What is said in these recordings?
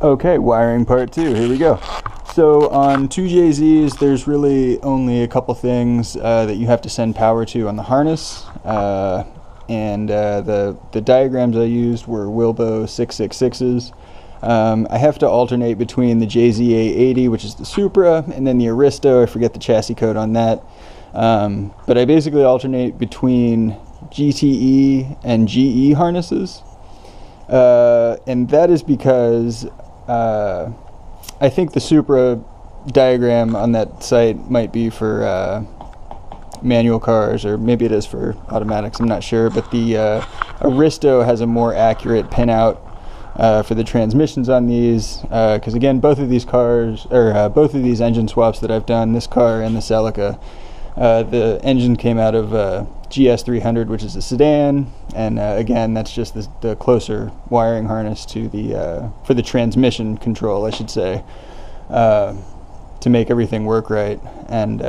Okay, wiring part 2, here we go. So on 2JZs, there's really only a couple things that you have to send power to on the harness. The diagrams I used were Wilbo 666s. I have to alternate between the JZA80, which is the Supra, and then the Aristo. I forget the chassis code on that. But I basically alternate between GTE and GE harnesses. And that is because I think the Supra diagram on that site might be for manual cars, or maybe it is for automatics, I'm not sure, but the Aristo has a more accurate pinout for the transmissions on these, because again, both of these cars, or both of these engine swaps that I've done, this car and the Celica, the engine came out of GS300, which is a sedan, and again, that's just the closer wiring harness to the for the transmission control, I should say, to make everything work right. And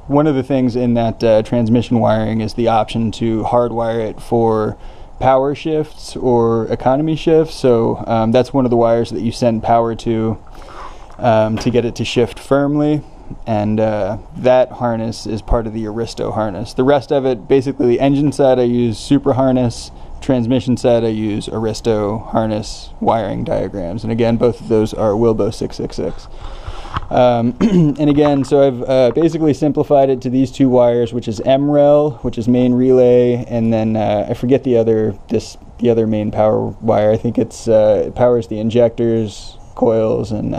one of the things in that transmission wiring is the option to hardwire it for power shifts or economy shifts. So that's one of the wires that you send power to get it to shift firmly. And that harness is part of the Aristo harness. The rest of it, basically the engine side I use Supra harness, transmission side I use Aristo harness wiring diagrams. And again, both of those are Wilbo 666. And again, so I've basically simplified it to these two wires, which is MREL, which is main relay, and then I forget the other main power wire. I think it powers the injectors, coils, and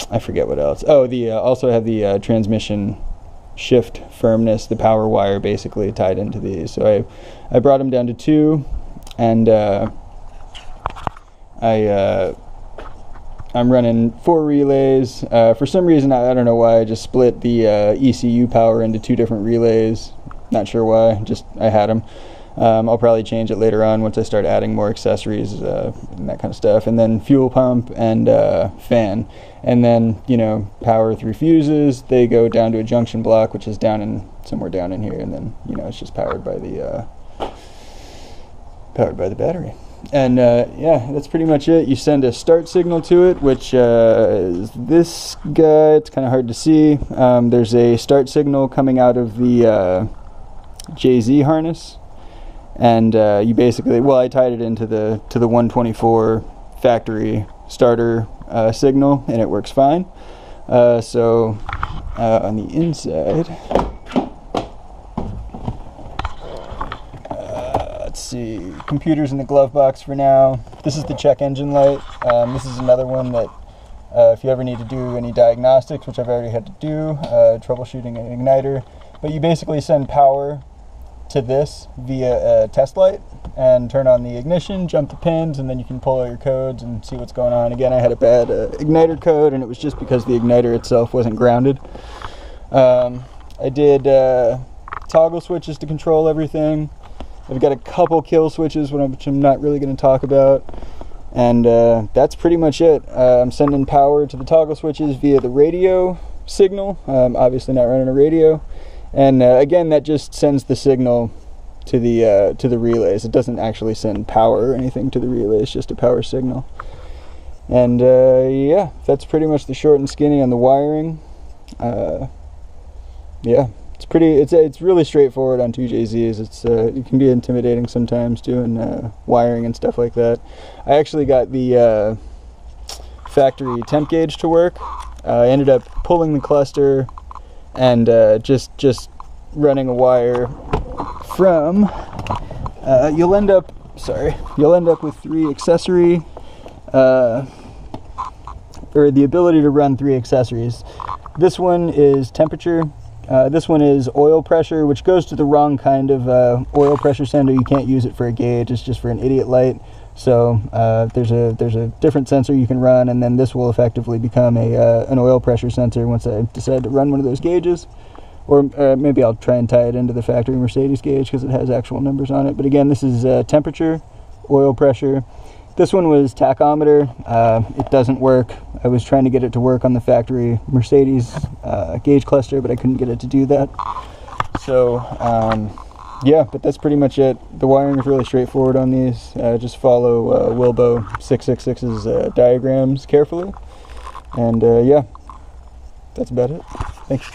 I forget what else. Oh, also have the transmission shift firmness, the power wire basically tied into these. So I brought them down to 2, and I'm running 4 relays. For some reason, I don't know why, I just split the ECU power into 2 different relays. Not sure why, just I had them. I'll probably change it later on once I start adding more accessories and that kind of stuff. And then fuel pump and fan. And then, power through fuses. They go down to a junction block, which is somewhere down in here. And then, it's just powered by the battery. And yeah, that's pretty much it. You send a start signal to it, which is this guy. It's kind of hard to see. There's a start signal coming out of the JZ harness. And you basically, I tied it into the w124 factory starter signal, and it works fine. So on the inside, let's see, computer's in the glove box for now. This is the check engine light. This is another one that if you ever need to do any diagnostics, which I've already had to do, troubleshooting an igniter, but you basically send power to this via a test light and turn on the ignition, jump the pins, and then you can pull all your codes and see what's going on. Again, I had a bad igniter code, and it was just because the igniter itself wasn't grounded. I did toggle switches to control everything. I've got a couple kill switches, which I'm not really going to talk about, and that's pretty much it. I'm sending power to the toggle switches via the radio signal. Obviously not running a radio. And again, that just sends the signal to the relays. It doesn't actually send power or anything to the relays, it's just a power signal. And yeah, that's pretty much the short and skinny on the wiring. Yeah, it's really straightforward on 2JZs. It can be intimidating sometimes doing wiring and stuff like that. I actually got the factory temp gauge to work. I ended up pulling the cluster and just running a wire from, you'll end up with 3 accessory, or the ability to run 3 accessories. This one is temperature, this one is oil pressure, which goes to the wrong kind of oil pressure sender. You can't use it for a gauge, it's just for an idiot light. So there's a different sensor you can run, and then this will effectively become an oil pressure sensor once I decide to run one of those gauges. Or maybe I'll try and tie it into the factory Mercedes gauge because it has actual numbers on it. But again, this is temperature, oil pressure. This one was tachometer. It doesn't work. I was trying to get it to work on the factory Mercedes gauge cluster, but I couldn't get it to do that. So yeah, but that's pretty much it. The wiring is really straightforward on these. Just follow Wilbo 666's diagrams carefully. And yeah, that's about it. Thanks.